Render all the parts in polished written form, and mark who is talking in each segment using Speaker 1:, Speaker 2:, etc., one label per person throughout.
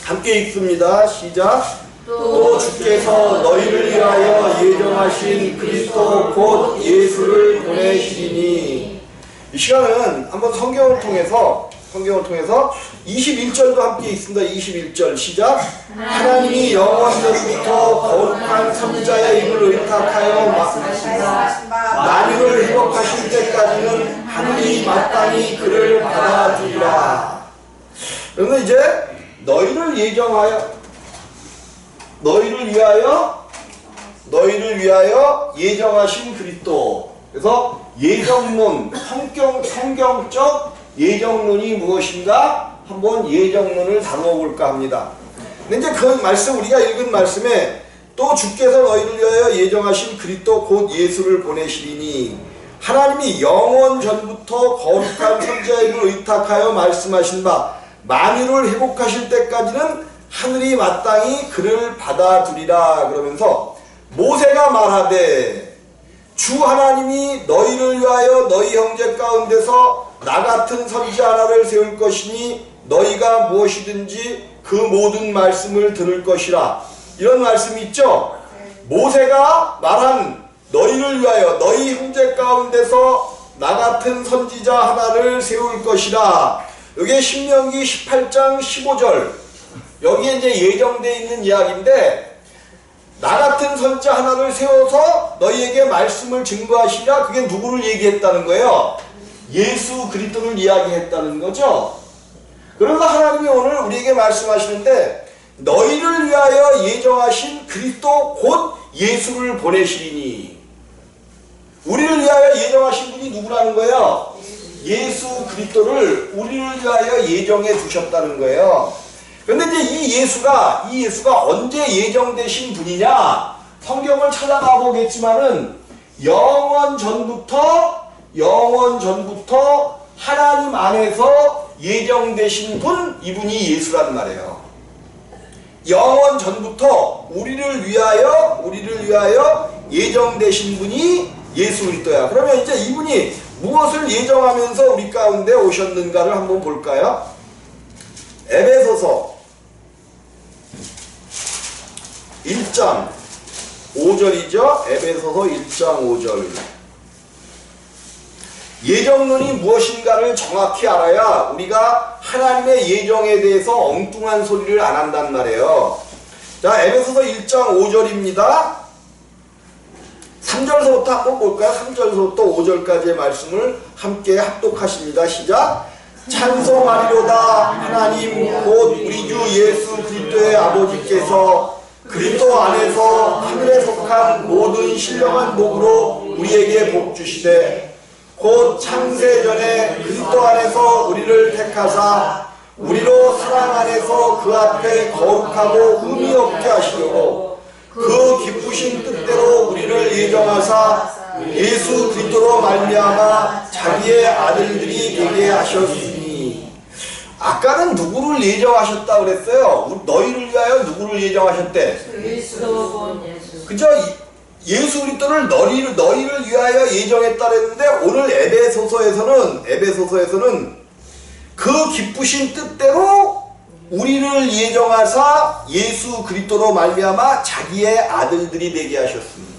Speaker 1: 함께 읽습니다. 시작. 또 주께서 너희를 위하여 예정하신 그리스도 곧 예수를 보내시리니. 이 시간은 한번 성경을 통해서 21절도 함께 있습니다. 21절 시작. 하나님이 영원전부터 거룩한 선지자의 입을 의탁하여 만유를 회복하실 때까지는 하늘이 마땅히 그를 받아주리라. 그러면 이제 너희를 위하여 예정하신 그리스도. 그래서 예정론, 성경적 예정론이 무엇인가? 한번 예정론을 다뤄볼까 합니다. 근데 이제 그 말씀, 우리가 읽은 말씀에 또 주께서 너희를 위하여 예정하신 그리스도 곧 예수를 보내시리니, 하나님이 영원 전부터 거룩한 선지자의 입을 의탁하여 말씀하신 바 만유를 회복하실 때까지는 하늘이 마땅히 그를 받아두리라. 그러면서 모세가 말하되 주 하나님이 너희를 위하여 너희 형제 가운데서 나 같은 선지자 하나를 세울 것이니 너희가 무엇이든지 그 모든 말씀을 들을 것이라. 이런 말씀이 있죠. 모세가 말한 너희를 위하여 너희 형제 가운데서 나 같은 선지자 하나를 세울 것이라. 여기에 신명기 18장 15절, 여기에 이제 예정되어 있는 이야기인데, 나 같은 선지자 하나를 세워서 너희에게 말씀을 증거하시라. 그게 누구를 얘기했다는 거예요? 예수 그리스도를 이야기했다는 거죠. 그래서 하나님이 오늘 우리에게 말씀하시는데, 너희를 위하여 예정하신 그리스도 곧 예수를 보내시리니. 우리를 위하여 예정하신 분이 누구라는 거예요? 예수 그리스도를 우리를 위하여 예정해 두셨다는 거예요. 그런데 이제 이 예수가 언제 예정되신 분이냐? 성경을 찾아가 보겠지만은 영원 전부터 하나님 안에서 예정되신 분, 이분이 예수란 말이에요. 영원 전부터 우리를 위하여 예정되신 분이 예수 그리스도야. 그러면 이제 이분이 무엇을 예정하면서 우리 가운데 오셨는가를 한번 볼까요? 에베소서 1장 5절이죠. 에베소서 1장 5절. 예정론이 무엇인가를 정확히 알아야 우리가 하나님의 예정에 대해서 엉뚱한 소리를 안 한단 말이에요. 자, 에베소서 1장 5절입니다. 3절서부터 한번 볼까요? 3절서부터 5절까지의 말씀을 함께 합독하십니다. 시작. 찬송하리로다 하나님 곧 우리 주 예수 그리스도의 아버지께서 그리스도 안에서 하늘에 속한 모든 신령한 복으로 우리에게 복 주시되, 곧 창세 전에 그리스도 안에서 우리를 택하사 우리로 사랑 안에서 그 앞에 거룩하고 흠이 없게 하시려고 그 기쁘신 뜻대로 우리를 예정하사 예수 그리스도로 말미암아 자기의 아들들이 되게 하셨으니. 아까는 누구를 예정하셨다 그랬어요? 너희를 위하여 누구를 예정하셨대?
Speaker 2: 그리스도 예수.
Speaker 1: 그죠? 예수 그리스도를 너희를 위하여 예정했다 그랬는데, 오늘 에베소서에서는 그 기쁘신 뜻대로 우리를 예정하사 예수 그리스도로 말미암아 자기의 아들들이 되게 하셨습니다.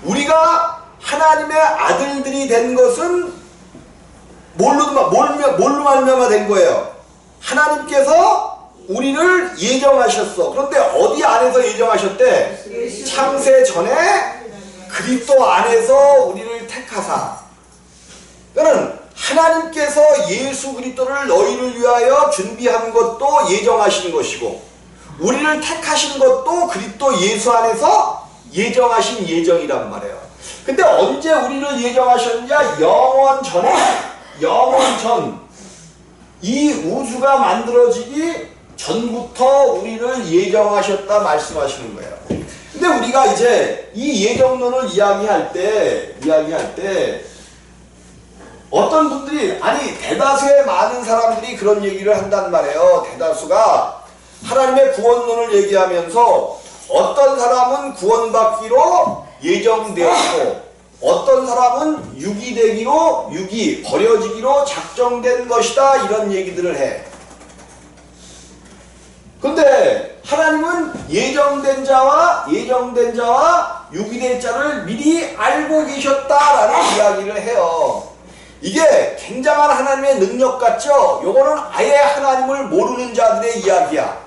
Speaker 1: 우리가 하나님의 아들들이 된 것은 뭘로 말미암아 된 거예요? 하나님께서 우리를 예정하셨어. 그런데 어디 안에서 예정하셨대? 창세 전에 그리스도 안에서 우리를 택하사. 그러니까 하나님께서 예수 그리스도를 너희를 위하여 준비한 것도 예정하신 것이고, 우리를 택하신 것도 그리스도 예수 안에서 예정하신 예정이란 말이에요. 근데 언제 우리를 예정하셨냐? 영원 전, 이 우주가 만들어지기 전부터 우리를 예정하셨다 말씀하시는 거예요. 근데 우리가 이제 이 예정론을 이야기할 때 어떤 분들이, 아니 대다수의 많은 사람들이 그런 얘기를 한단 말이에요. 대다수가 하나님의 구원론을 얘기하면서 어떤 사람은 구원받기로 예정되었고, 어떤 사람은 유기되기로, 버려지기로 작정된 것이다, 이런 얘기들을 해. 근데 예정된 자와 유기된 자를 미리 알고 계셨다라는 이야기를 해요. 이게 굉장한 하나님의 능력 같죠? 요거는 아예 하나님을 모르는 자들의 이야기야.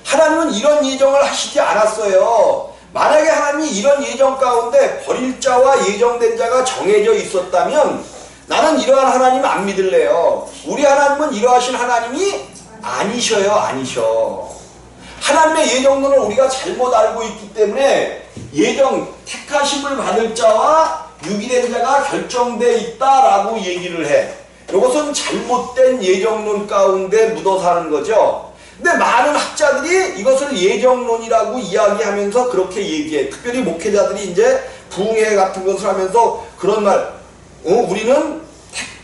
Speaker 1: 하나님은 이런 예정을 하시지 않았어요. 만약에 하나님이 이런 예정 가운데 버릴 자와 예정된 자가 정해져 있었다면 나는 이러한 하나님 안 믿을래요. 우리 하나님은 이러하신 하나님이 아니셔요. 아니셔. 하나님의 예정론을 우리가 잘못 알고 있기 때문에 택하심을 받을 자와 유기된 자가 결정되어 있다라고 얘기를 해. 이것은 잘못된 예정론 가운데 묻어 사는 거죠. 근데 많은 학자들이 이것을 예정론이라고 이야기하면서 그렇게 얘기해. 특별히 목회자들이 이제 부흥회 같은 것을 하면서 그런 말, 우리는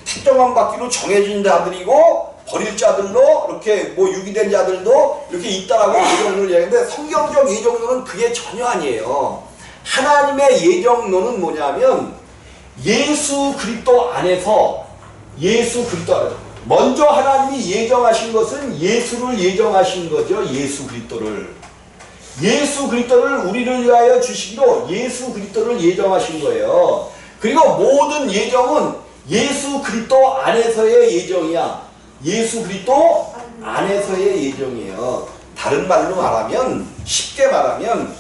Speaker 1: 택정함 받기로 정해진 자들이고 버릴 자들로 이렇게 유기된 자들도 이렇게 있다라고 예정론을 이야기하는데 성경적 예정론은 그게 전혀 아니에요. 하나님의 예정론은 뭐냐면 예수 그리스도 안에서 먼저 하나님이 예정하신 것은 예수를 예정하신 거죠. 예수 그리스도를 우리를 위하여 주시기로 예수 그리스도를 예정하신 거예요. 그리고 모든 예정은 예수 그리스도 안에서의 예정이야. 예수 그리스도 안에서의 예정이에요. 다른 말로 말하면, 쉽게 말하면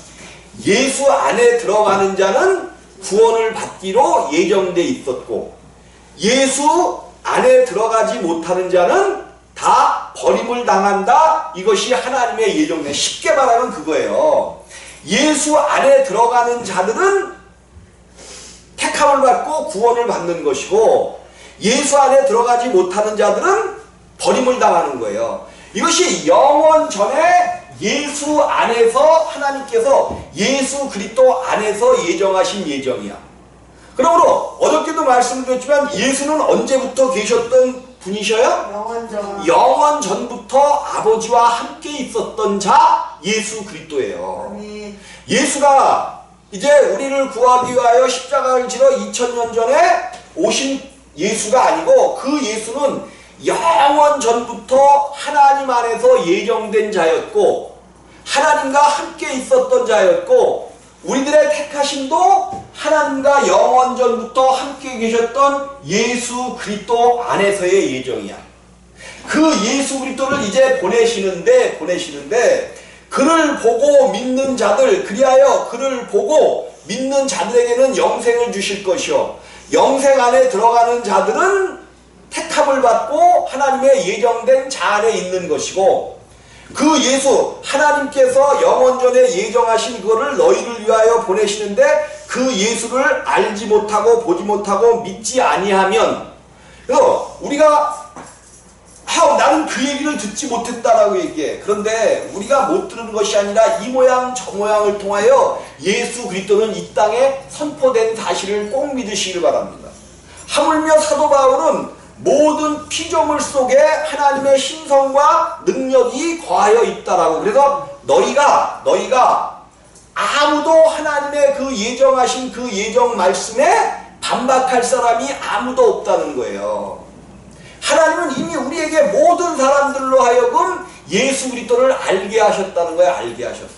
Speaker 1: 예수 안에 들어가는 자는 구원을 받기로 예정돼 있었고 예수 안에 들어가지 못하는 자는 다 버림을 당한다. 이것이 하나님의 예정이에요. 쉽게 말하면 그거예요. 예수 안에 들어가는 자들은 택함을 받고 구원을 받는 것이고 예수 안에 들어가지 못하는 자들은 버림을 당하는 거예요. 이것이 영원 전에 예수 안에서 하나님께서 예수 그리스도 안에서 예정하신 예정이야. 그러므로 어저께도 말씀드렸지만 예수는 언제부터 계셨던 분이셔요? 영원 전부터 아버지와 함께 있었던 자 예수 그리스도예요. 예수가 이제 우리를 구하기 위하여 십자가를 지러 2000년 전에 오신 예수가 아니고 그 예수는 영원 전부터 하나님 안에서 예정된 자였고 하나님과 함께 있었던 자였고 우리들의 택하심도 하나님과 영원 전부터 함께 계셨던 예수 그리스도 안에서의 예정이야. 그 예수 그리스도를 이제 보내시는데 그를 보고 믿는 자들, 그리하여 그를 보고 믿는 자들에게는 영생을 주실 것이요 영생 안에 들어가는 자들은 택함을 받고 하나님의 예정된 자 안에 있는 것이고 그 예수 하나님께서 영원전에 예정하신 그거를 너희를 위하여 보내시는데 그 예수를 알지 못하고 보지 못하고 믿지 아니하면 그래서 우리가 나는 그 얘기를 듣지 못했다라고 얘기해. 그런데 우리가 못 들은 것이 아니라 이 모양 저 모양을 통하여 예수 그리스도는 이 땅에 선포된 사실을 꼭 믿으시기를 바랍니다. 하물며 사도 바울은 모든 피조물 속에 하나님의 신성과 능력이 거하여 있다라고. 그래서 너희가 아무도 하나님의 그 예정하신 그 예정 말씀에 반박할 사람이 아무도 없다는 거예요. 하나님은 이미 우리에게 모든 사람들로 하여금 예수 그리스도를 알게 하셨다는 거예요. 알게 하셨어.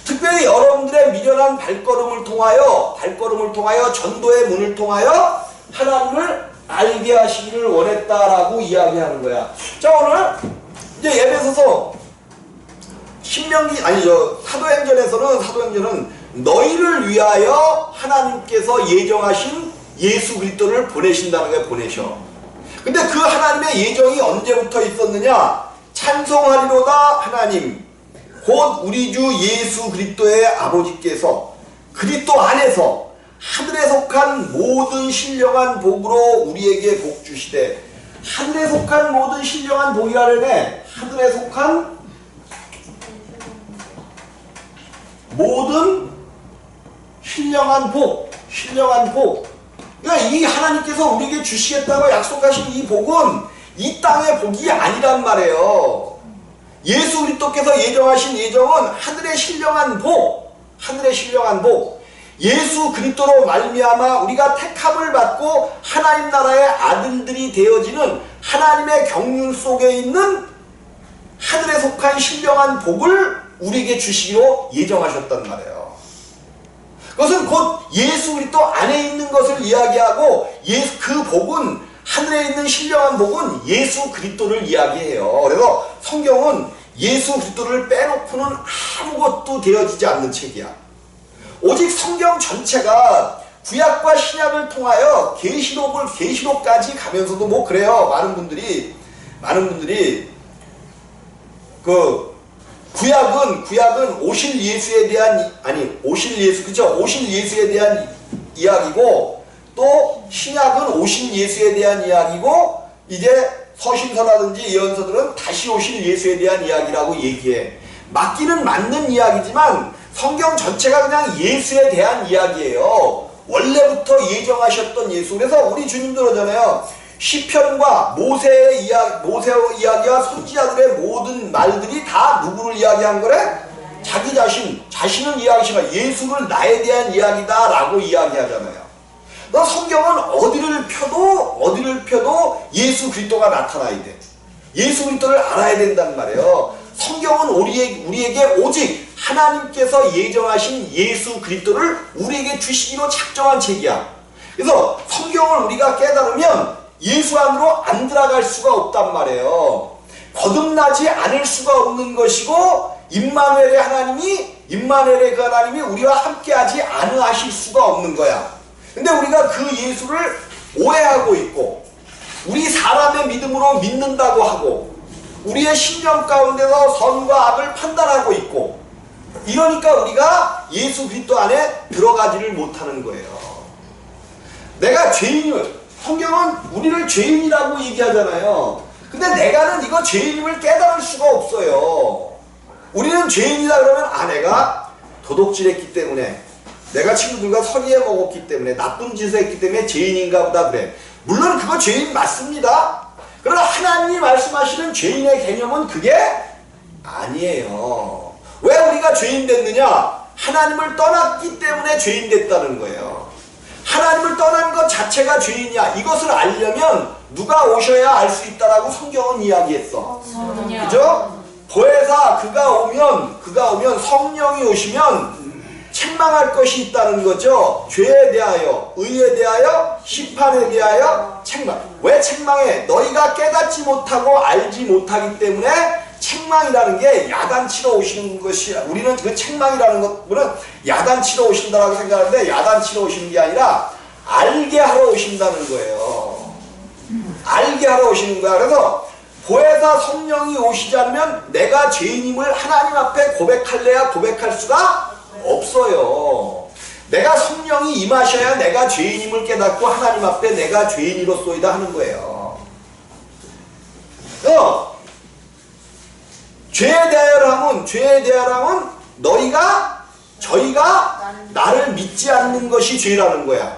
Speaker 1: 특별히 여러분들의 미련한 발걸음을 통하여 전도의 문을 통하여 하나님을 알게 하시기를 원했다라고 이야기하는 거야. 자, 오늘 이제 예배소서 사도행전은 너희를 위하여 하나님께서 예정하신 예수 그리스도를 보내신다는 거야. 보내셔. 근데 그 하나님의 예정이 언제부터 있었느냐? 찬송하리로다 하나님 곧 우리 주 예수 그리스도의 아버지께서 그리스도 안에서 하늘에 속한 모든 신령한 복으로 우리에게 복 주시되. 하늘에 속한 모든 신령한 복이라네. 하늘에 속한 모든 신령한 복. 그러니까 이 하나님께서 우리에게 주시겠다고 약속하신 이 복은 이 땅의 복이 아니란 말이에요. 예수 그리스도께서 예정하신 예정은 하늘의 신령한 복. 예수 그리스도로 말미암아 우리가 택함을 받고 하나님 나라의 아들들이 되어지는 하나님의 경륜 속에 있는 하늘에 속한 신령한 복을 우리에게 주시기로 예정하셨단 말이에요. 그것은 곧 예수 그리스도 안에 있는 것을 이야기하고 그 복은 하늘에 있는 신령한 복은 예수 그리스도를 이야기해요. 그래서 성경은 예수 그리스도를 빼놓고는 아무것도 되어지지 않는 책이야. 오직 성경 전체가 구약과 신약을 통하여 계시록까지 가면서도 뭐 그래요. 많은 분들이 그 구약은 오실 예수에 대한 오실 예수에 대한 이야기고 또 신약은 오신 예수에 대한 이야기고 이제 서신서라든지 예언서들은 다시 오실 예수에 대한 이야기라고 얘기해. 맞기는 맞는 이야기지만 성경 전체가 그냥 예수에 대한 이야기예요. 원래부터 예정하셨던 예수. 그래서 우리 주님도 그러잖아요. 시편과 모세의 이야기와 선지자들의 모든 말들이 다 누구를 이야기한 거래? 자기 자신을 이야기하시면 예수를 나에 대한 이야기다 라고 이야기하잖아요. 너 성경은 어디를 펴도 예수 그리스도가 나타나야 돼. 예수 그리스도를 알아야 된단 말이에요. 성경은 우리에게 오직 하나님께서 예정하신 예수 그리스도를 우리에게 주시기로 작정한 책이야. 그래서 성경을 우리가 깨달으면 예수 안으로 안 들어갈 수가 없단 말이에요. 거듭나지 않을 수가 없는 것이고 임마누엘의 그 하나님이 우리와 함께하지 않으실 수가 없는 거야. 근데 우리가 그 예수를 오해하고 있고 우리 사람의 믿음으로 믿는다고 하고 우리의 신념 가운데서 선과 악을 판단하고 있고 이러니까 우리가 예수 그리스도 안에 들어가지를 못하는 거예요. 내가 성경은 우리를 죄인이라고 얘기하잖아요. 근데 내가는 이거 죄인임을 깨달을 수가 없어요. 우리는 죄인이다 그러면 내가 도둑질했기 때문에 내가 친구들과 서리에 먹었기 때문에 나쁜 짓을 했기 때문에 죄인인가 보다 그래. 물론 그거 죄인 맞습니다. 그러나 하나님이 말씀하시는 죄인의 개념은 그게 아니에요. 왜 우리가 죄인 됐느냐? 하나님을 떠났기 때문에 죄인 됐다는 거예요. 하나님을 떠난 것 자체가 죄인이야. 이것을 알려면 누가 오셔야 알 수 있다라고 성경은 이야기했어. 그죠? 보혜사 그가 오면 성령이 오시면 책망할 것이 있다는 거죠. 죄에 대하여, 의에 대하여, 심판에 대하여 책망. 왜 책망해? 너희가 깨닫지 못하고 알지 못하기 때문에 책망이라는 게 야단치러 오시는 것이야. 우리는 그 책망이라는 것은 야단치러 오신다라고 생각하는데 야단치러 오시는 게 아니라 알게 하러 오신다는 거예요. 알게 하러 오시는 거야. 그래서 보혜사 성령이 오시지 않으면 내가 죄인임을 하나님 앞에 고백할래야 고백할 수가 없어요. 내가 성령이 임하셔야 내가 죄인임을 깨닫고 하나님 앞에 내가 죄인이로소이다 하는 거예요. 죄에 대하여 하면 저희가 나를 믿지 않는 것이 죄라는 거야.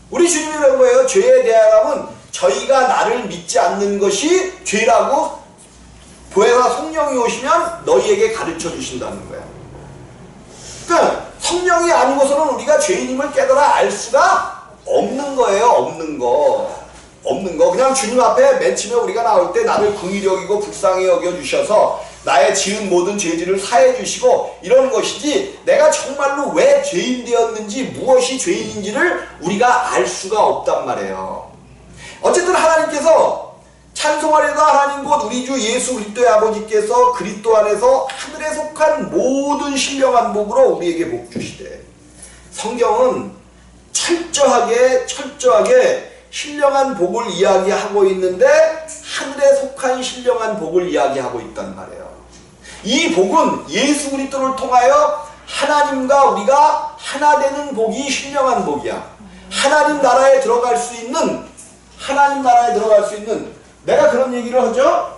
Speaker 1: 우리 주님이 그런 거예요. 죄에 대하여 하면 저희가 나를 믿지 않는 것이 죄라고 보혜사 성령이 오시면 너희에게 가르쳐 주신다는 거야. 그러니까 성령이 아니고서는 우리가 죄인임을 깨달아 알 수가 없는 거예요. 없는 거. 그냥 주님 앞에 맨 처음에 우리가 나올 때 나를 긍휼히 여기고 불쌍히 여겨 주셔서 나의 지은 모든 죄질을 사해 주시고 이런 것이지 내가 정말로 왜 죄인 되었는지 무엇이 죄인인지를 우리가 알 수가 없단 말이에요. 어쨌든 하나님께서 찬송하려다 하나님 곧 우리 주 예수 그리스도의 아버지께서 그리스도 안에서 하늘에 속한 모든 신령한 복으로 우리에게 복 주시되 성경은 철저하게 신령한 복을 이야기하고 있는데 하늘에 속한 신령한 복을 이야기하고 있단 말이에요. 이 복은 예수 그리스도를 통하여 하나님과 우리가 하나 되는 복이 신령한 복이야. 하나님 나라에 들어갈 수 있는 내가 그런 얘기를 하죠.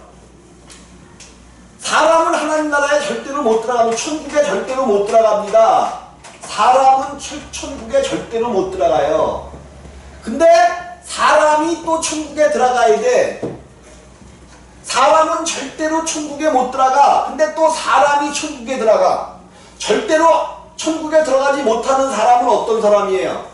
Speaker 1: 사람은 하나님 나라에 절대로 못 들어가고 천국에 절대로 못 들어갑니다. 사람은 천국에 절대로 못 들어가요. 근데 사람이 또 천국에 들어가야 돼. 사람은 절대로 천국에 못 들어가. 근데 또 사람이 천국에 들어가. 절대로 천국에 들어가지 못하는 사람은 어떤 사람이에요?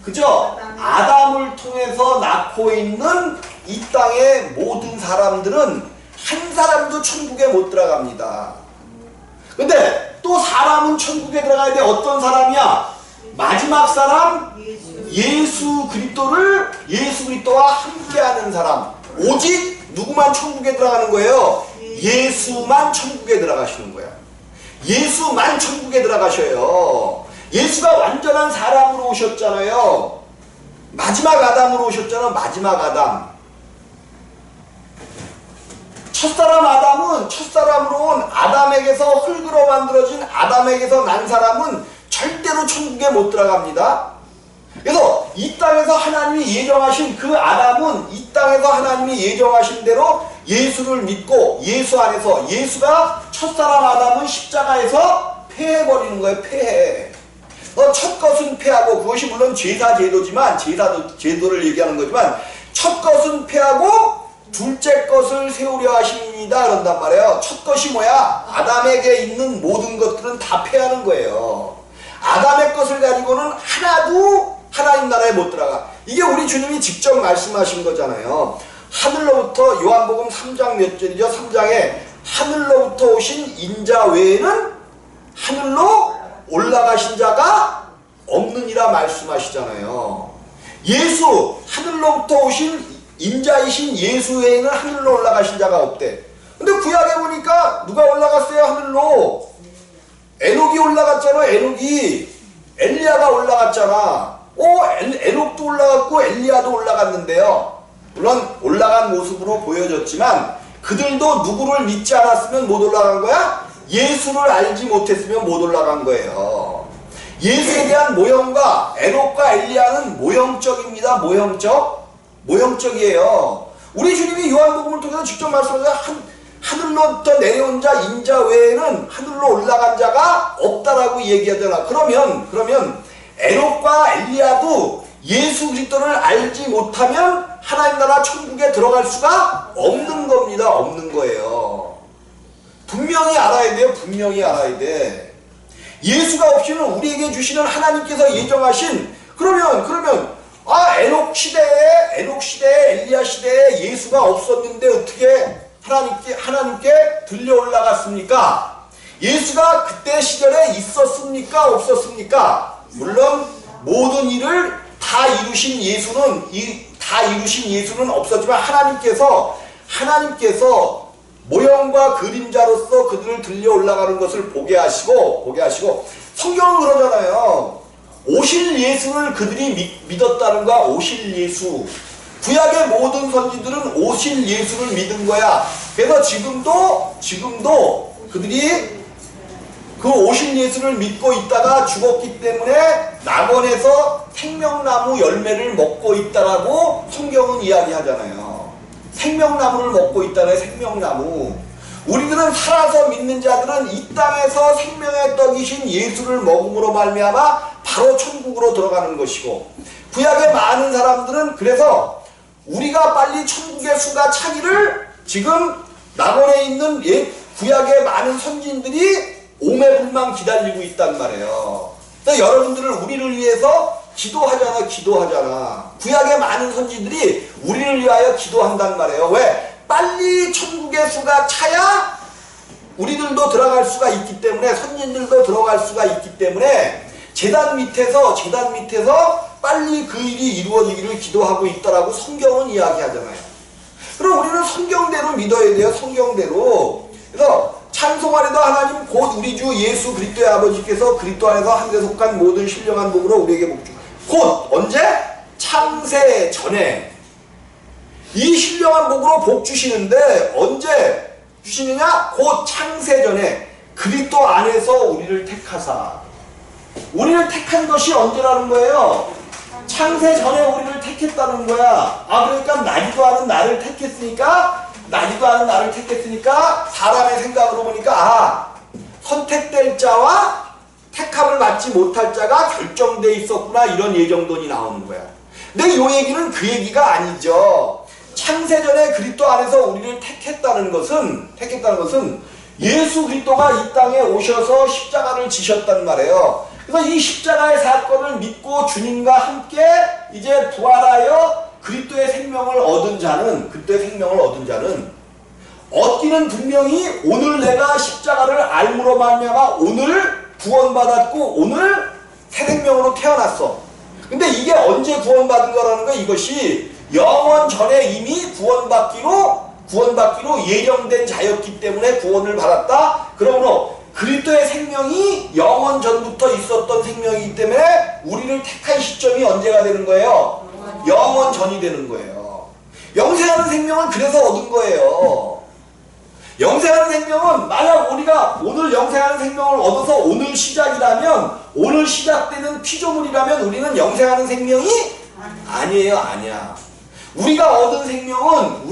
Speaker 1: 그죠? 아담을 통해서 낳고 있는 이 땅의 모든 사람들은 한 사람도 천국에 못 들어갑니다. 근데 또 사람은 천국에 들어가야 돼. 어떤 사람이야? 마지막 사람? 예수 그리스도와 함께하는 사람. 오직 누구만 천국에 들어가는 거예요? 예수만 천국에 들어가시는 거야. 예수만 천국에 들어가셔요. 예수가 완전한 사람으로 오셨잖아요. 마지막 아담으로 오셨잖아. 마지막 아담. 첫사람으로 온 아담에게서 흙으로 만들어진 아담에게서 난 사람은 절대로 천국에 못 들어갑니다. 그래서 이 땅에서 하나님이 예정하신 그 아담은 이 땅에서 하나님이 예정하신 대로 예수를 믿고 예수 안에서 예수가 첫사람 아담은 십자가에서 폐해버리는 거예요. 폐해. 첫 것은 폐하고, 그것이 물론 제사제도지만, 제도를 얘기하는 거지만, 첫 것은 폐하고 둘째 것을 세우려 하심이다 그런단 말이에요. 첫 것이 뭐야? 아담에게 있는 모든 것들은 다 폐하는 거예요. 아담의 것을 가지고는 하나도 하나님 나라에 못 들어가. 이게 우리 주님이 직접 말씀하신 거잖아요. 하늘로부터, 요한복음 3장 몇 절이죠? 3장에 하늘로부터 오신 인자 외에는 하늘로 올라가신 자가 없느니라 말씀하시잖아요. 예수, 하늘로부터 오신 인자이신 예수 외에는 하늘로 올라가신 자가 없대. 근데 구약에 보니까 누가 올라갔어요? 하늘로. 에녹이 올라갔잖아. 에녹이. 엘리야가 올라갔잖아. 에녹도 올라갔고 엘리야도 올라갔는데요. 물론 올라간 모습으로 보여졌지만 그들도 누구를 믿지 않았으면 못 올라간 거야? 예수를 알지 못했으면 못 올라간 거예요. 예수에 대한 모형과 에녹과 엘리야는 모형적입니다. 모형적이에요. 우리 주님이 요한복음을 통해서 직접 말씀하셔서 하늘로부터 내려온 자 인자 외에는 하늘로 올라간 자가 없다라고 얘기하잖아. 그러면 에녹과 엘리야도 예수 그리스도를 알지 못하면 하나님 나라 천국에 들어갈 수가 없는 겁니다. 없는 거예요. 분명히 알아야 돼요. 분명히 알아야 돼. 예수가 없이는 우리에게 주시는 하나님께서 예정하신 그러면 에녹 시대에 엘리야 시대에 예수가 없었는데 어떻게 하나님께 들려 올라갔습니까? 예수가 그때 시절에 있었습니까? 없었습니까? 물론 모든 일을 다 이루신 예수는 없었지만 하나님께서 모형과 그림자로서 그들을 들려 올라가는 것을 보게 하시고 성경은 그러잖아요. 오실 예수를 그들이 믿었다는 거야. 오실 예수. 구약의 모든 선지들은 오실 예수를 믿은 거야. 그래서 지금도 그들이 그 오실 예수를 믿고 있다가 죽었기 때문에 낙원에서 생명나무 열매를 먹고 있다라고 성경은 이야기하잖아요. 생명나무를 먹고 있다네. 생명나무. 우리들은 살아서 믿는 자들은 이 땅에서 생명의 떡이신 예수를 먹음으로 말미암아 바로 천국으로 들어가는 것이고, 구약의 많은 사람들은 그래서 우리가 빨리 천국의 수가 차기를 지금 낙원에 있는 구약의 많은 선지인들이 오매불망 기다리고 있단 말이에요. 그래서 여러분들을 우리를 위해서 기도하잖아. 구약의 많은 선지들이 우리를 위하여 기도한단 말이에요. 왜? 빨리 천국의 수가 차야 우리들도 들어갈 수가 있기 때문에, 선진들도 들어갈 수가 있기 때문에 제단 밑에서 빨리 그 일이 이루어지기를 기도하고 있다라고 성경은 이야기하잖아요. 그럼 우리는 성경대로 믿어야 돼요. 성경대로. 그래서 찬송하리다 하나님 곧 우리 주 예수 그리스도의 아버지께서 그리스도 안에서 한데 속한 모든 신령한 복으로 우리에게 복주. 곧 언제? 창세 전에. 이 신령한 복으로 복 주시는데 언제 주시느냐? 곧 창세 전에 그리스도 안에서 우리를 택하사. 우리를 택한 것이 언제라는 거예요? 창세 전에 우리를 택했다는 거야. 그러니까 나지도 않은 나를 택했으니까 사람의 생각으로 보니까 선택될 자와 택함을 받지 못할 자가 결정돼 있었구나, 이런 예정론이 나오는 거야. 근데 이 얘기는 그 얘기가 아니죠. 창세전에 그리스도 안에서 우리를 택했다는 것은 예수 그리스도가 이 땅에 오셔서 십자가를 지셨단 말이에요. 그래서 이 십자가의 사건을 믿고 주님과 함께 이제 부활하여 그리스도의 생명을 얻은 자는 얻기는 분명히 오늘 내가 십자가를 알므로 말미암아 오늘 구원받았고 오늘 새 생명으로 태어났어. 근데 이게 언제 구원받은 거라는 거야? 이것이 영원 전에 이미 구원받기로 예정된 자였기 때문에 구원을 받았다. 그러므로 그리스도의 생명이 영원 전부터 있었던 생명이기 때문에 우리를 택한 시점이 언제가 되는 거예요? 영원 전이 되는 거예요. 영생하는 생명은 그래서 얻은 거예요. 영생하는 생명은 만약 우리가 오늘 영생하는 생명을 얻어서 오늘 시작이라면, 오늘 시작되는 피조물이라면 우리는 영생하는 생명이 아니에요. 아니야. 우리가 얻은 생명은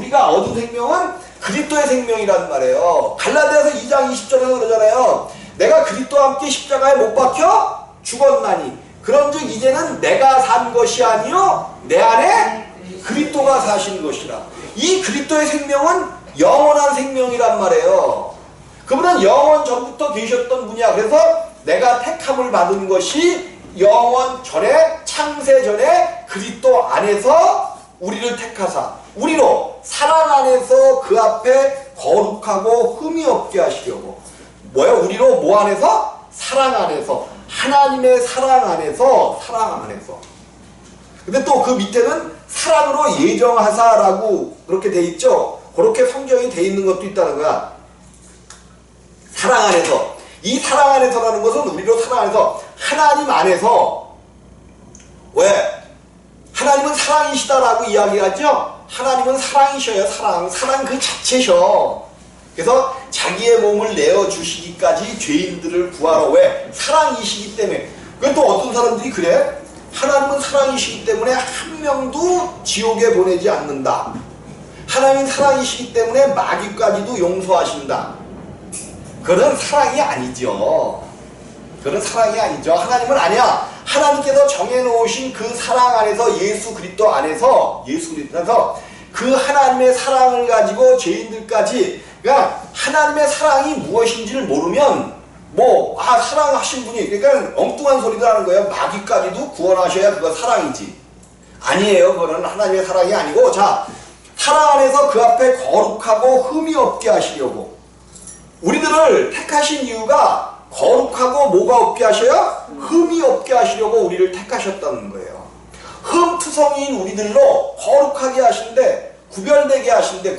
Speaker 1: 그리스도의 생명이란 말이에요. 갈라디아서 2장 20절에서 그러잖아요. 내가 그리스도와 함께 십자가에 못 박혀 죽었나니 그런즉 이제는 내가 산 것이 아니요 내 안에 그리스도가 사신 것이라. 이 그리스도의 생명은 영원한 생명이란 말이에요. 그분은 영원 전부터 계셨던 분이야. 그래서 내가 택함을 받은 것이 영원 전에, 창세 전에 그리스도 안에서 우리를 택하사 우리로 사랑 안에서 그 앞에 거룩하고 흠이 없게 하시려고. 뭐야? 우리로 뭐 안에서? 사랑 안에서. 하나님의 사랑 안에서. 근데 또 그 밑에는 사랑으로 예정하사라고 그렇게 돼 있죠. 그렇게 성경이 돼 있는 것도 있다는 거야. 사랑 안에서. 이 사랑 안에서라는 것은 우리로 사랑 안에서, 하나님 안에서. 왜? 하나님은 사랑이시다라고 이야기하죠? 하나님은 사랑이셔요. 사랑 그 자체셔. 그래서 자기의 몸을 내어주시기까지 죄인들을 구하러. 왜? 사랑이시기 때문에. 그건 또 어떤 사람들이 그래? 하나님은 사랑이시기 때문에 한 명도 지옥에 보내지 않는다. 하나님은 사랑이시기 때문에 마귀까지도 용서하신다. 그런 사랑이 아니죠. 하나님은 아니야. 하나님께서 정해놓으신 그 사랑 안에서, 예수 그리스도 안에서 그 하나님의 사랑을 가지고 죄인들까지, 그러니까 하나님의 사랑이 무엇인지를 모르면 사랑하신 분이, 그러니까 엉뚱한 소리도 하는 거예요. 마귀까지도 구원하셔야 그거 사랑이지. 아니에요. 그거는 하나님의 사랑이 아니고, 자, 사랑 안에서 그 앞에 거룩하고 흠이 없게 하시려고. 우리들을 택하신 이유가 거룩하고 뭐가 없게 하셔요? 흠이 없게 하시려고 우리를 택하셨다는 거예요. 흠투성이인 우리들로 거룩하게 하신데, 구별되게 하신데,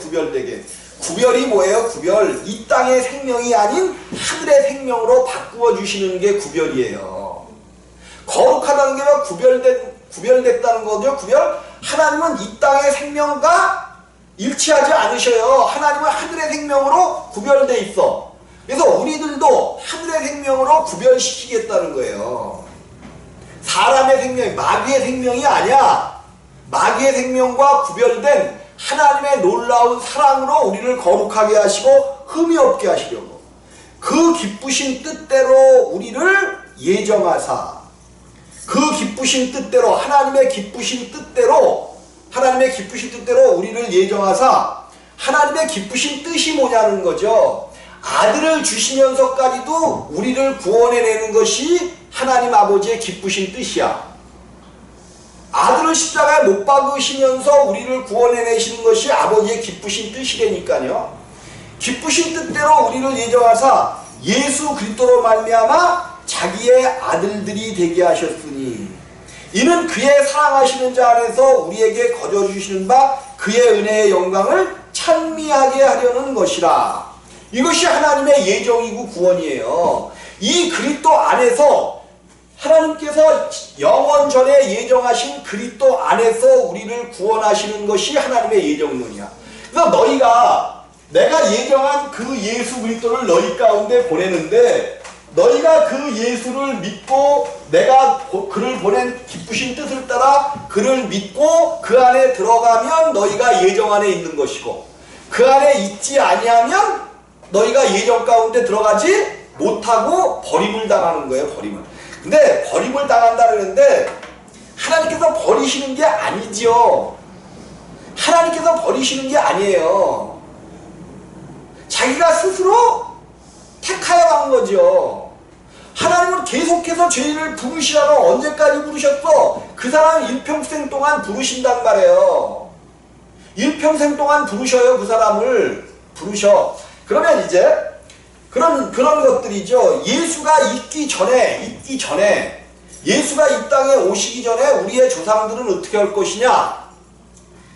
Speaker 1: 구별이 뭐예요? 구별. 이 땅의 생명이 아닌 하늘의 생명으로 바꾸어 주시는 게 구별이에요. 거룩하다는 게 구별됐다는 거죠. 구별. 하나님은 이 땅의 생명과 일치하지 않으셔요. 하나님은 하늘의 생명으로 구별돼 있어. 그래서 우리들도 하늘의 생명으로 구별시키겠다는 거예요. 사람의 생명, 마귀의 생명이 아니야. 마귀의 생명과 구별된 하나님의 놀라운 사랑으로 우리를 거룩하게 하시고 흠이 없게 하시려고. 그 기쁘신 뜻대로 우리를 예정하사, 그 기쁘신 뜻대로, 하나님의 기쁘신 뜻대로 우리를 예정하사, 하나님의 기쁘신 뜻이 뭐냐는 거죠. 아들을 주시면서까지도 우리를 구원해내는 것이 하나님 아버지의 기쁘신 뜻이야. 아들을 십자가에 못 박으시면서 우리를 구원해내시는 것이 아버지의 기쁘신 뜻이라니까요. 기쁘신 뜻대로 우리를 예정하사 예수 그리스도로 말미암아 자기의 아들들이 되게 하셨으니 이는 그의 사랑하시는 자 안에서 우리에게 거저주시는 바 그의 은혜의 영광을 찬미하게 하려는 것이라. 이것이 하나님의 예정이고 구원이에요. 이 그리스도 안에서 하나님께서 영원 전에 예정하신 그리스도 안에서 우리를 구원하시는 것이 하나님의 예정론이야. 그래서 내가 예정한 그 예수 그리스도를 너희 가운데 보내는데, 너희가 그 예수를 믿고 내가 그를 보낸 기쁘신 뜻을 따라 그를 믿고 그 안에 들어가면 너희가 예정 안에 있는 것이고, 그 안에 있지 아니하면 너희가 예정 가운데 들어가지 못하고 버림을 당하는 거예요. 근데 버림을 당한다 그러는데 하나님께서 버리시는 게 아니죠. 하나님께서 버리시는 게 아니에요. 자기가 스스로 택하여 간 거죠. 하나님은 계속해서 죄인을 부르시라고. 언제까지 부르셨어? 그 사람 일평생 동안 부르신단 말이에요. 일평생 동안 부르셔요, 그 사람을. 부르셔. 그러면 이제 그런 것들이죠. 예수가 있기 전에 예수가 이 땅에 오시기 전에 우리의 조상들은 어떻게 할 것이냐?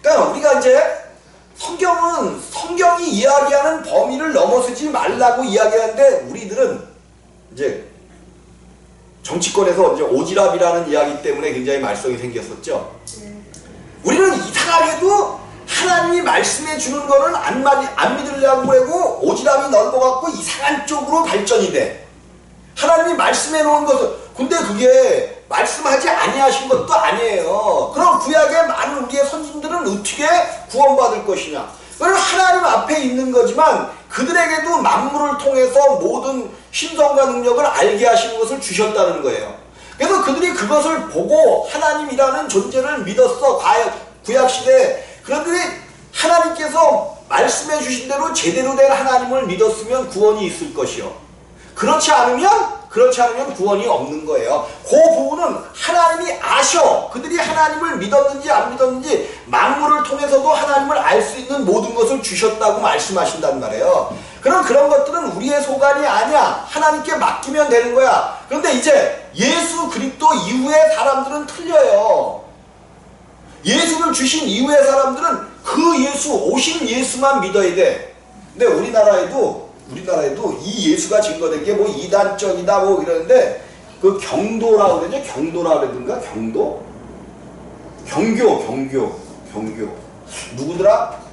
Speaker 1: 그러니까 우리가 이제 성경이 이야기하는 범위를 넘어서지 말라고 이야기하는데 우리들은 이제 정치권에서 이제 오지랖이라는 이야기 때문에 굉장히 말썽이 생겼었죠. 우리는 이상하게도 하나님이 말씀해 주는 거는 안 믿으려고 하고 오지랖이 넓어갖고 이상한 쪽으로 발전이 돼. 하나님이 말씀해 놓은 것은 근데 그게 말씀하지 아니하신 것도 아니에요. 그럼 구약의 많은 우리의 선진들은 어떻게 구원받을 것이냐? 그건 하나님 앞에 있는 거지만 그들에게도 만물을 통해서 모든 신성과 능력을 알게 하시는 것을 주셨다는 거예요. 그래서 그들이 그것을 보고 하나님이라는 존재를 믿었어. 구약시대에. 그런데 하나님께서 말씀해 주신 대로 제대로 된 하나님을 믿었으면 구원이 있을 것이요. 그렇지 않으면 구원이 없는 거예요. 그 부분은 하나님이 아셔. 그들이 하나님을 믿었는지 안 믿었는지 만물을 통해서도 하나님을 알 수 있는 모든 것을 주셨다고 말씀하신단 말이에요. 그럼 그런 것들은 우리의 소관이 아니야. 하나님께 맡기면 되는 거야. 그런데 이제 예수 그리스도 이후의 사람들은 틀려요. 예수를 주신 이후의 사람들은 그 예수, 오신 예수만 믿어야 돼. 근데 우리나라에도 이 예수가 증거된 게 뭐 이단적이다 뭐 이러는데 그 경도라고 그러죠? 경도라고 그러든가? 경교.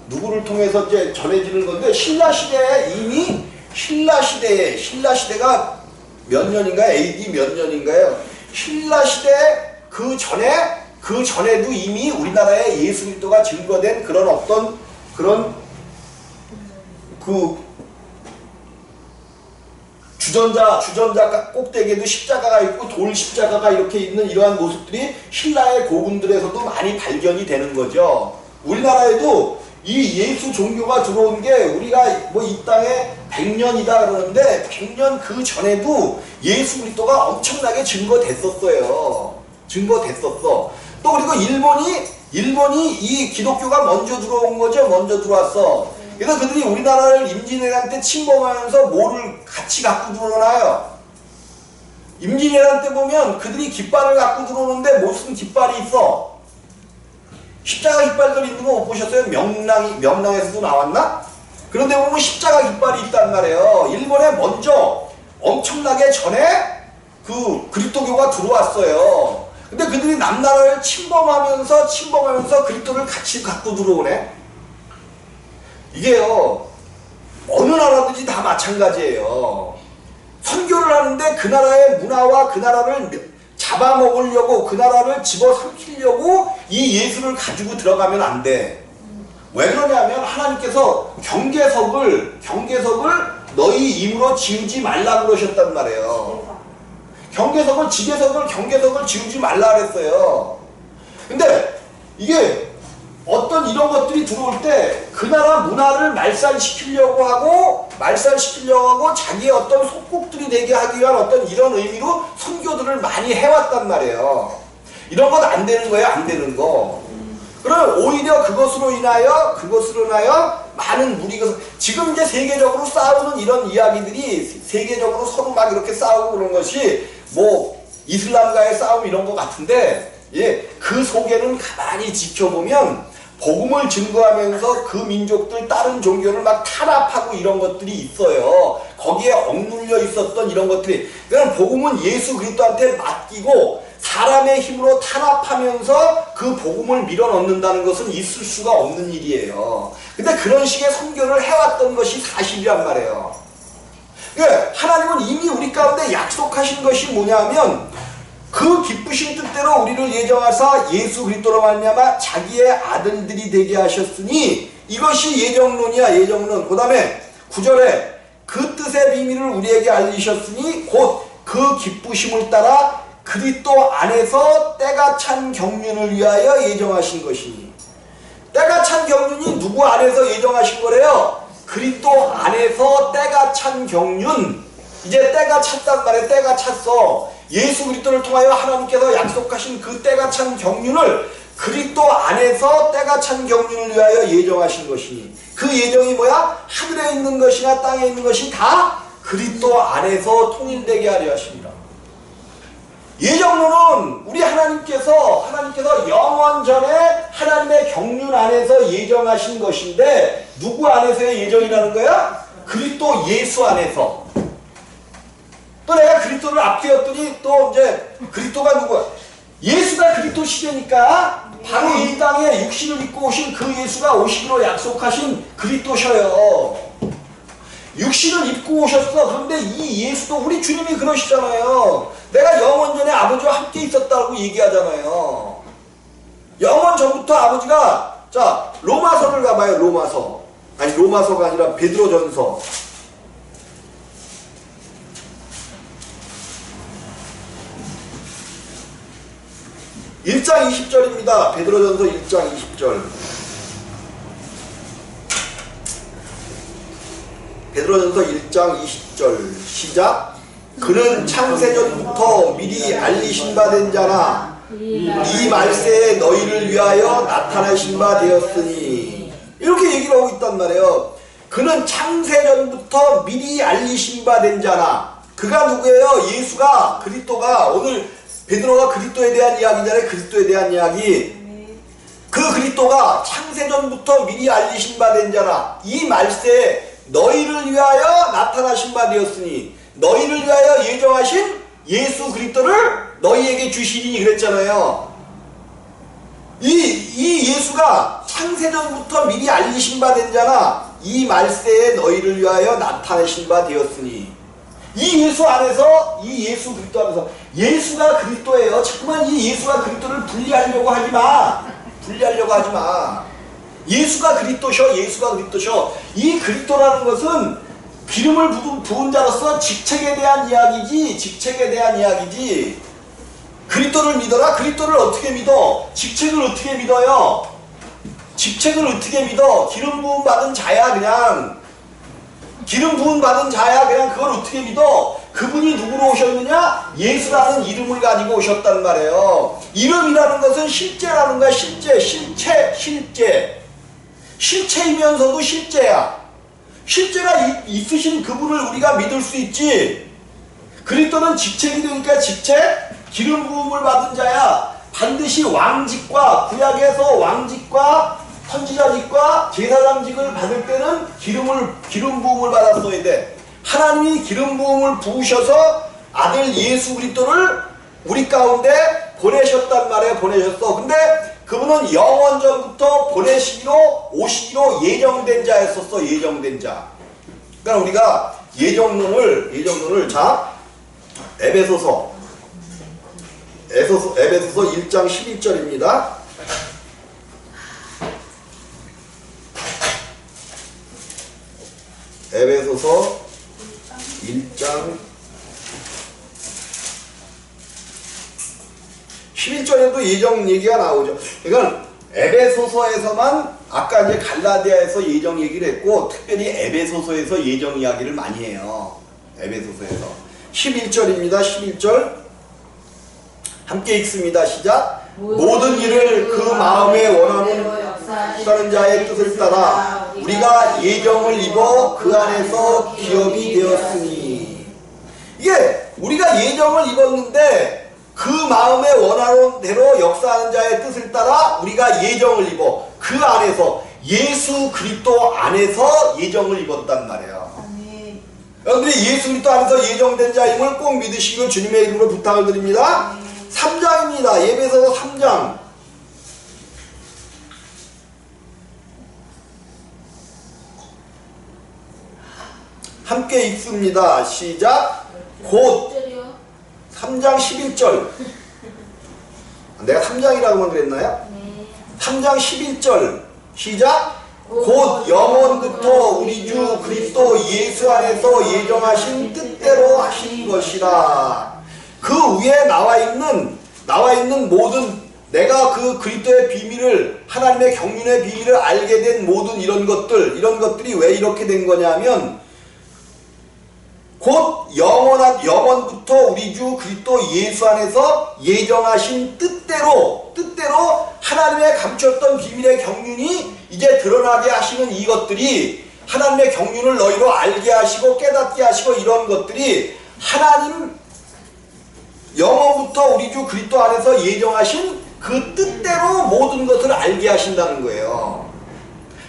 Speaker 1: 누구를 통해서 이제 전해지는 건데 신라 시대가 몇 년인가요? AD 몇 년인가요? 신라 시대 그 전에도 이미 우리나라에 예수 그리스도가 증거된 그런 주전자 꼭대기에도 십자가가 있고 돌 십자가가 이렇게 있는 이러한 모습들이 신라의 고궁들에서도 많이 발견이 되는 거죠. 우리나라에도 이 예수 종교가 들어온 게 우리가 뭐 이 땅에 100년이다 그러는데 100년 그 전에도 예수 그리스도가 엄청나게 증거됐었어요. 또 그리고 일본이 이 기독교가 먼저 들어온 거죠. 먼저 들어왔어. 그래서 그들이 우리나라를 임진왜란 때 침범하면서 뭐를 같이 갖고 들어오나요? 임진왜란 때 보면 그들이 깃발을 갖고 들어오는데 무슨 깃발이 있어? 십자가 깃발들 있는 거 못 보셨어요? 명랑에서도 나왔나? 그런데 보면 십자가 깃발이 있단 말이에요. 일본에 먼저 엄청나게 전에 그 그리스도교가 들어왔어요. 근데 그들이 남나라를 침범하면서 그리스도를 같이 갖고 들어오네. 이게요, 어느 나라든지 다 마찬가지예요. 선교를 하는데 그 나라의 문화와 그 나라를 잡아먹으려고, 그 나라를 집어삼키려고 이 예수를 가지고 들어가면 안 돼. 왜 그러냐면 하나님께서 경계석을 너희 임으로 지우지 말라고 그러셨단 말이에요. 경계석을 지우지 말라 그랬어요. 근데 이게 어떤 이런 것들이 들어올 때 그 나라 문화를 말살시키려고 하고 자기의 어떤 속국들이 되게 하기 위한 어떤 이런 의미로 선교들을 많이 해왔단 말이에요. 이런 건 안 되는 거예요. 안 되는 거. 그럼 오히려 그것으로 인하여 많은 무리가 지금 이제 세계적으로 싸우는 이런 이야기들이 세계적으로 서로 막 이렇게 싸우고 그런 것이 뭐 이슬람과의 싸움 이런 것 같은데, 예, 그 속에는 가만히 지켜보면 복음을 증거하면서 그 민족들 다른 종교를 막 탄압하고 이런 것들이 있어요. 거기에 억눌려 있었던 이런 것들이, 그러니까 복음은 예수 그리스도한테 맡기고 사람의 힘으로 탄압하면서 그 복음을 밀어넣는다는 것은 있을 수가 없는 일이에요. 근데 그런 식의 선교를 해왔던 것이 사실이란 말이에요. 그러니까 하나님은 이미 우리 가운데 약속하신 것이 뭐냐면 그 기쁘신 뜻대로 우리를 예정하사 예수 그리스도로 말미암아 자기의 아들들이 되게 하셨으니, 이것이 예정론이야. 예정론. 그 다음에 9절에 그 뜻의 비밀을 우리에게 알리셨으니 곧 그 기쁘심을 따라 그리스도 안에서 때가 찬 경륜을 위하여 예정하신 것이니. 때가 찬 경륜이 누구 안에서 예정하신 거래요? 그리스도 안에서 때가 찬 경륜. 이제 때가 찼단 말이에요. 때가 찼어. 예수 그리스도를 통하여 하나님께서 약속하신 그 때가 찬 경륜을 그리스도 안에서 때가 찬 경륜을 위하여 예정하신 것이니 그 예정이 뭐야? 하늘에 있는 것이나 땅에 있는 것이 다 그리스도 안에서 통일되게 하려 하십니다. 예정론은 우리 하나님께서 영원 전에 하나님의 경륜 안에서 예정하신 것인데 누구 안에서의 예정이라는 거야? 그리스도 예수 안에서. 또 내가 그리스도를 앞세웠더니 또 이제 그리스도가 누구야? 예수가 그리스도 시대니까 바로 이 땅에 육신을 입고 오신 그 예수가 오시기로 약속하신 그리스도셔요. 육신을 입고 오셨어. 그런데 이 예수도 우리 주님이 그러시잖아요. 내가 영원 전에 아버지와 함께 있었다고 얘기하잖아요. 영원 전부터 아버지가 자 로마서를 가봐요. 로마서. 아니 로마서가 아니라 베드로전서. 1장 20절입니다. 베드로전서 1장 20절. 베드로전서 1장 20절 시작. 그는 창세전부터 미리 알리신 바 된 자나 이 말세에 너희를 위하여 나타나신 바 되었으니 이렇게 얘기를 하고 있단 말이에요. 그는 창세전부터 미리 알리신 바 된 자나 그가 누구예요? 예수가 그리스도가 오늘 베드로가 그리스도에 대한 이야기잖아요. 그리스도에 대한 이야기. 그 그리스도가 창세전부터 미리 알리신 바 된 자라 이 말세에 너희를 위하여 나타나신 바 되었으니 너희를 위하여 예정하신 예수 그리스도를 너희에게 주시리니 그랬잖아요. 이 예수가 창세전부터 미리 알리신 바 된 자나 이 말세에 너희를 위하여 나타나신 바 되었으니 이 예수 안에서 이 예수 그리스도 안에서 예수가 그리스도예요. 자꾸만 이 예수가 그리스도를 분리하려고 하지 마. 분리하려고 하지 마. 예수가 그리스도셔. 예수가 그리스도셔. 이 그리스도라는 것은 기름을 부은 자로서 직책에 대한 이야기지. 직책에 대한 이야기지. 그리스도를 믿어라. 그리스도를 어떻게 믿어? 직책을 어떻게 믿어요? 직책을 어떻게 믿어? 기름 부음 받은 자야 그냥. 기름 부음 받은 자야 그냥 그걸 어떻게 믿어? 그분이 누구로 오셨느냐? 예수라는 이름을 가지고 오셨단 말이에요. 이름이라는 것은 실제라는 거야. 실체. 실체이면서도 실제야. 실제가 있으신 그분을 우리가 믿을 수 있지. 그리스도는 직책이 되니까 직책, 기름 부음을 받은 자야. 반드시 왕직과 구약에서 왕직과 선지자직과 제사장직을 받을 때는 기름 부음을 받았어야 돼. 하나님이 기름 부음을 부으셔서 아들 예수 그리스도를 우리 가운데 보내셨단 말이에요. 보내셨어. 근데 그분은 영원 전부터 보내시기로 오시기로 예정된 자였었어. 예정된 자. 그러니까 우리가 예정론을 자 에베소서 1장 11절입니다. 에베소서 1장 11절에도 예정 얘기가 나오죠. 그러니까 에베소서에서만 아까 이제 갈라디아에서 예정 얘기를 했고 특별히 에베소서에서 예정 이야기를 많이 해요. 에베소서에서 11절입니다. 11절 함께 읽습니다. 시작. 모든 일을 그 마음에 원하는 자의 뜻을 따라 우리가 예정을 입어 그 안에서 기업이 되었으니 이게 우리가 예정을 입었는데 그 마음에 원하는 대로 역사하는 자의 뜻을 따라 우리가 예정을 입어 그 안에서 예수 그리스도 안에서 예정을 입었단 말이에요. 여러분들이 예수 그리스도 안에서 예정된 자임을 꼭 믿으시고 주님의 이름으로 부탁을 드립니다. 3장입니다. 에베소서 3장. 함께 읽습니다. 시작. 곧 3장 11절. 내가 3장이라고만 그랬나요? 3장 11절. 시작. 곧 영원부터 우리 주 그리스도 예수 안에서 예정하신 뜻대로 하신 것이라. 그 위에 나와 있는 모든 내가 그 그리스도의 비밀을 하나님의 경륜의 비밀을 알게 된 모든 이런 것들이 왜 이렇게 된 거냐면 곧 영원부터 우리 주 그리스도 예수 안에서 예정하신 뜻대로 하나님의 감췄던 비밀의 경륜이 이제 드러나게 하시는 이것들이, 하나님의 경륜을 너희로 알게 하시고 깨닫게 하시고, 이런 것들이 하나님 영어부터 우리 주 그리스도 안에서 예정하신 그 뜻대로 모든 것을 알게 하신다는 거예요.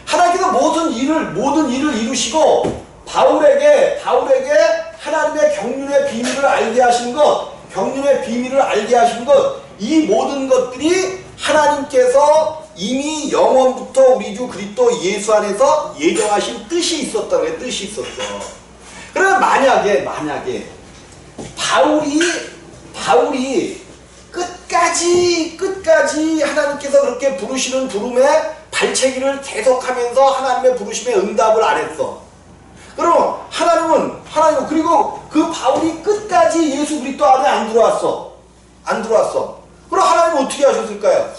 Speaker 1: 하나님께서 모든 일을 이루시고 바울에게 하나님의 경륜의 비밀을 알게 하신 것, 경륜의 비밀을 알게 하신 것, 이 모든 것들이 하나님께서 이미 영원부터 우리 주 그리스도 예수 안에서 예정하신 뜻이 있었다는 거예요. 뜻이 있었어. 그러면 만약에 바울이 끝까지 하나님께서 그렇게 부르시는 부름에 발차기를 계속하면서 하나님의 부르심에 응답을 안 했어. 그럼 하나님은 그리고 그 바울이 끝까지 예수 그리스도 안에 안 들어왔어. 그럼 하나님은 어떻게 하셨을까요?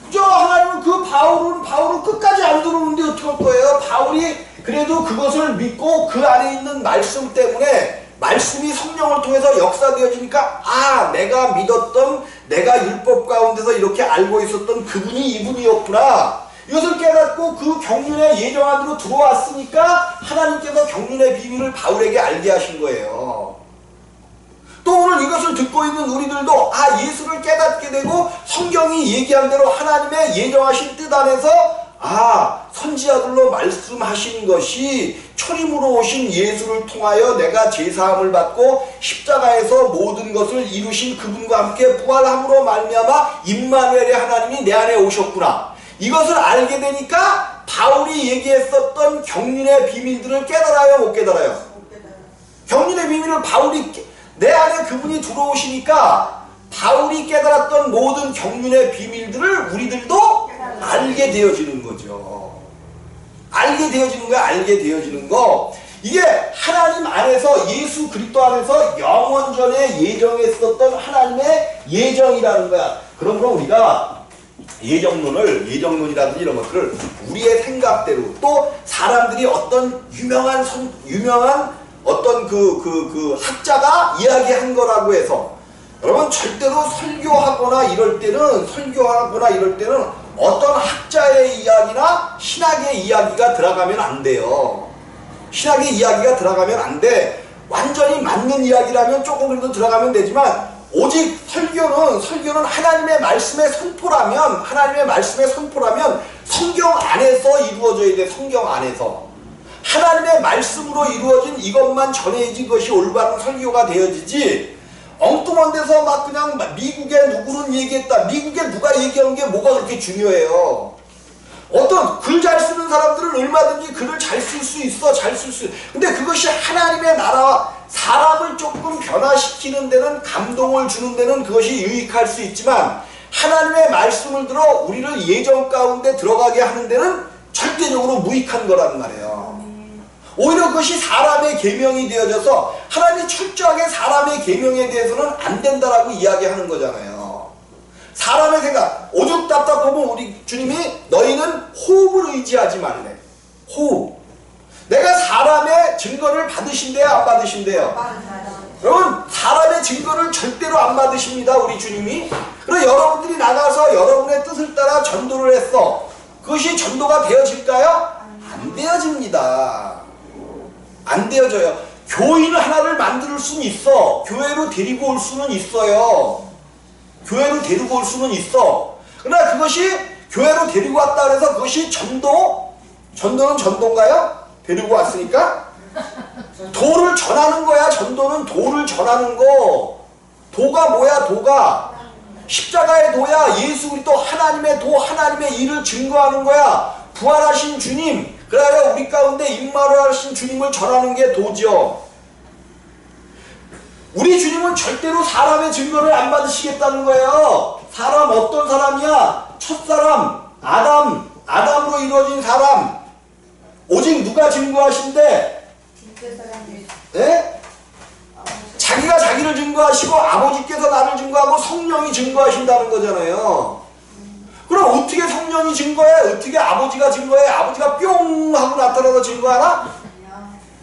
Speaker 1: 그죠? 하나님은 그 바울은 끝까지 안 들어오는데 어떻게 할 거예요? 바울이 그래도 그것을 믿고 그 안에 있는 말씀 때문에, 말씀이 성령을 통해서 역사되어지니까, 아, 내가 믿었던, 내가 율법 가운데서 이렇게 알고 있었던 그분이 이분이었구나, 이것을 깨닫고 그 경륜의 예정 안으로 들어왔으니까 하나님께서 경륜의 비밀을 바울에게 알게 하신 거예요. 또 오늘 이것을 듣고 있는 우리들도 예수를 깨닫게 되고 성경이 얘기한 대로 하나님의 예정하신 뜻 안에서 선지자들로 말씀하신 것이 초림으로 오신 예수를 통하여 내가 제사함을 받고 십자가에서 모든 것을 이루신 그분과 함께 부활함으로 말미암아 임마누엘의 하나님이 내 안에 오셨구나, 이것을 알게 되니까 바울이 얘기했었던 경륜의 비밀들을 깨달아요, 못 깨달아요? 경륜의 비밀을 내 안에 그분이 들어오시니까 바울이 깨달았던 모든 경륜의 비밀들을 우리들도 알게 되어지는 거죠. 알게 되어지는 거. 이게 하나님 안에서, 예수 그리스도 안에서 영원전에 예정했었던 하나님의 예정이라는 거야. 그러므로 우리가 예정론이라든지 이런 것들을 우리의 생각대로, 또 사람들이 어떤 유명한 어떤 그 학자가 이야기한 거라고 해서, 여러분 절대로 설교하거나 이럴 때는 어떤 학자의 이야기나 신학의 이야기가 들어가면 안 돼요. 신학의 이야기가 들어가면 안 돼. 완전히 맞는 이야기라면 조금 그래도 들어가면 되지만, 오직 설교는 하나님의 말씀의 선포라면 성경 안에서 이루어져야 돼. 성경 안에서 하나님의 말씀으로 이루어진 이것만 전해진 것이 올바른 설교가 되어지지, 엉뚱한 데서 막 그냥 미국에 누구는 얘기했다, 미국에 누가 얘기한 게 뭐가 그렇게 중요해요. 어떤 글 잘 쓰는 사람들은 얼마든지 글을 잘 쓸 수 있어. 근데 그것이 하나님의 나라와 사람을 조금 변화시키는 데는, 감동을 주는 데는 그것이 유익할 수 있지만, 하나님의 말씀을 들어 우리를 예정 가운데 들어가게 하는 데는 절대적으로 무익한 거란 말이에요. 오히려 그것이 사람의 계명이 되어져서 하나님이 철저하게 사람의 계명에 대해서는 안 된다라고 이야기하는 거잖아요. 사람의 생각, 오죽 답답하면 우리 주님이 너희는 호흡을 의지하지 말래. 호흡. 내가 사람의 증거를 받으신대요, 안 받으신대요? 여러분, 사람의 증거를 절대로 안 받으십니다, 우리 주님이. 그래서 여러분들이 나가서 여러분의 뜻을 따라 전도를 했어. 그것이 전도가 되어질까요? 안 되어집니다. 안 되어져요. 교인 하나를 만들 수는 있어. 교회로 데리고 올 수는 있어요. 그러나 그것이 교회로 데리고 왔다 그래서 그것이 전도는 전도인가요? 데리고 왔으니까? 도를 전하는 거야. 전도는 도를 전하는 거. 도가 뭐야, 도가? 십자가의 도야. 예수 그리스도 하나님의 도, 하나님의 일을 증거하는 거야. 부활하신 주님, 그래야 우리 가운데 임마누엘하신 주님을 전하는 게 도죠. 우리 주님은 절대로 사람의 증거를 안 받으시겠다는 거예요. 사람, 어떤 사람이야? 첫사람 아담으로 이루어진 사람. 오직 누가 증거하신대? 네? 자기가 자기를 증거하시고 아버지께서 나를 증거하고 성령이 증거하신다는 거잖아요. 그럼 어떻게 성령이 증거해? 어떻게 아버지가 증거해? 아버지가 뿅 하고 나타나서 증거하나?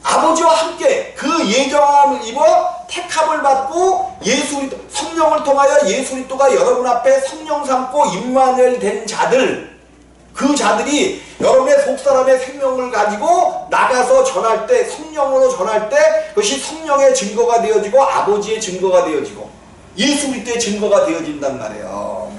Speaker 1: 아버지와 함께 그 예정함을 입어 택함을 받고 예수 성령을 통하여 예수 그리스도가 여러분 앞에 성령 삼고 임마누엘 된 자들, 그 자들이 여러분의 속사람의 생명을 가지고 나가서 전할 때, 성령으로 전할 때 그것이 성령의 증거가 되어지고 아버지의 증거가 되어지고 예수 그리스도의 증거가 되어진단 말이에요.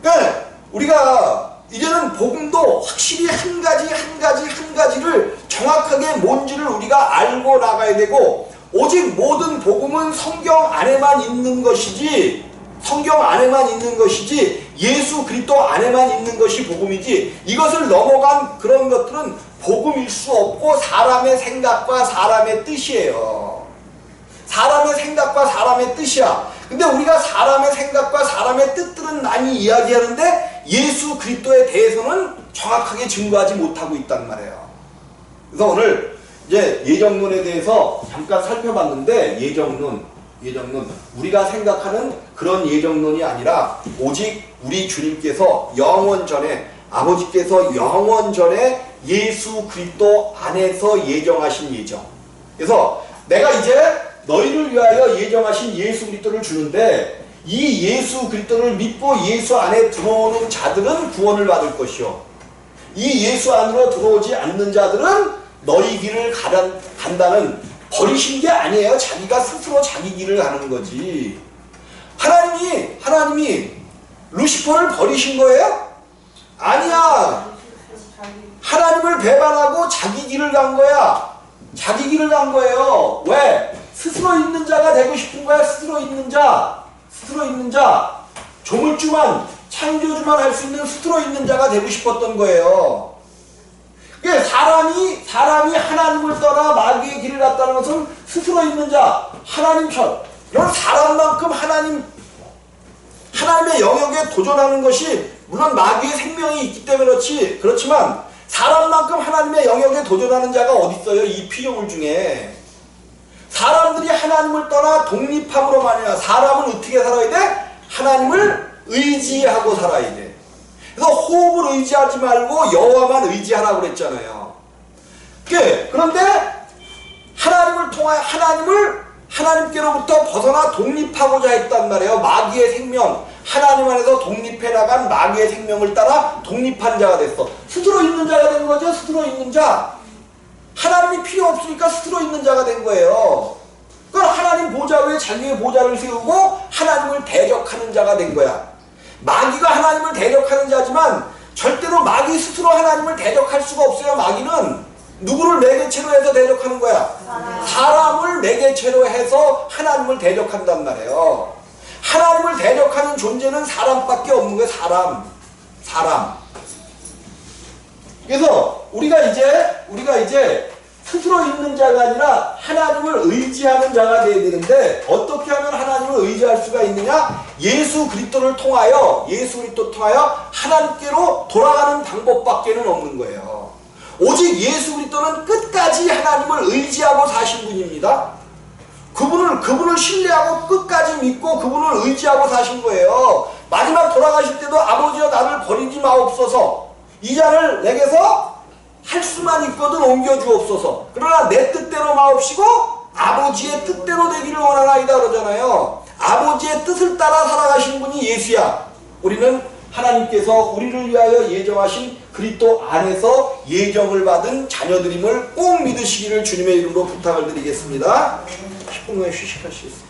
Speaker 1: 그러니까 우리가 이제는 복음도 확실히 한 가지를 정확하게 뭔지를 우리가 알고 나가야 되고, 오직 모든 복음은 성경 안에만 있는 것이지, 성경 안에만 있는 것이지 예수 그리스도 안에만 있는 것이 복음이지, 이것을 넘어간 그런 것들은 복음일 수 없고 사람의 생각과 사람의 뜻이에요. 사람의 생각과 사람의 뜻이야. 근데 우리가 사람의 생각과 사람의 뜻들은 많이 이야기하는데 예수 그리스도에 대해서는 정확하게 증거하지 못하고 있단 말이에요. 그래서 오늘 이제 예정론에 대해서 잠깐 살펴봤는데, 예정론 우리가 생각하는 그런 예정론이 아니라 오직 우리 주님께서 영원 전에, 아버지께서 영원 전에 예수 그리스도 안에서 예정하신 예정. 그래서 내가 이제 너희를 위하여 예정하신 예수 그리스도를 주는데, 이 예수 그리스도를 믿고 예수 안에 들어오는 자들은 구원을 받을 것이요, 이 예수 안으로 들어오지 않는 자들은 너희 길을 간다는, 버리신 게 아니에요. 자기가 스스로 자기 길을 가는 거지. 하나님이 루시퍼를 버리신 거예요? 아니야. 하나님을 배반하고 자기 길을 간 거야. 자기 길을 간 거예요. 왜? 스스로 있는 자가 되고 싶은 거야. 스스로 있는 자, 조물주만, 창조주만 할 수 있는 스스로 있는 자가 되고 싶었던 거예요. 그게 사람이 하나님을 떠나 마귀의 길을 갔다는 것은 스스로 있는 자, 하나님처럼, 이런 사람만큼 하나님의 영역에 도전하는 것이, 물론 마귀의 생명이 있기 때문에 그렇지만 사람만큼 하나님의 영역에 도전하는 자가 어디 있어요? 이 피조물 중에. 사람들이 하나님을 떠나 독립함으로 말이야. 사람은 어떻게 살아야 돼? 하나님을 의지하고 살아야 돼. 그래서 호흡을 의지하지 말고 여호와만 의지하라고 그랬잖아요. 그런데 하나님을 통하여 하나님께로부터 벗어나 독립하고자 했단 말이에요. 마귀의 생명, 하나님 안에서 독립해 나간 마귀의 생명을 따라 독립한 자가 됐어. 스스로 있는 자가 된 거죠. 스스로 있는 자. 하나님이 필요 없으니까 스스로 있는 자가 된 거예요. 그럼 하나님 보좌 위에 자기의 보좌를 세우고 하나님을 대적하는 자가 된 거야. 마귀가 하나님을 대적하는 자지만 절대로 마귀 스스로 하나님을 대적할 수가 없어요. 마귀는 누구를 매개체로 해서 대적하는 거야? 사람을 매개체로 해서 하나님을 대적한단 말이에요. 하나님을 대적하는 존재는 사람밖에 없는 거예요. 사람. 그래서 우리가 이제 스스로 있는 자가 아니라 하나님을 의지하는 자가 되어야 되는데, 어떻게 하면 하나님을 의지할 수가 있느냐? 예수 그리스도를 통하여 하나님께로 돌아가는 방법밖에는 없는 거예요. 오직 예수 그리스도는 끝까지 하나님을 의지하고 사신 분입니다. 그분을 신뢰하고 끝까지 믿고 그분을 의지하고 사신 거예요. 마지막 돌아가실 때도 아버지여 나를 버리지 마옵소서, 이 잔을 내게서 할 수만 있거든 옮겨주옵소서, 그러나 내 뜻대로 마옵시고 아버지의 뜻대로 되기를 원하나이다 그러잖아요. 아버지의 뜻을 따라 살아가신 분이 예수야. 우리는 하나님께서 우리를 위하여 예정하신 그리스도 안에서 예정을 받은 자녀들임을 꼭 믿으시기를 주님의 이름으로 부탁을 드리겠습니다. 10분 후에 휴식할 수 있습니다.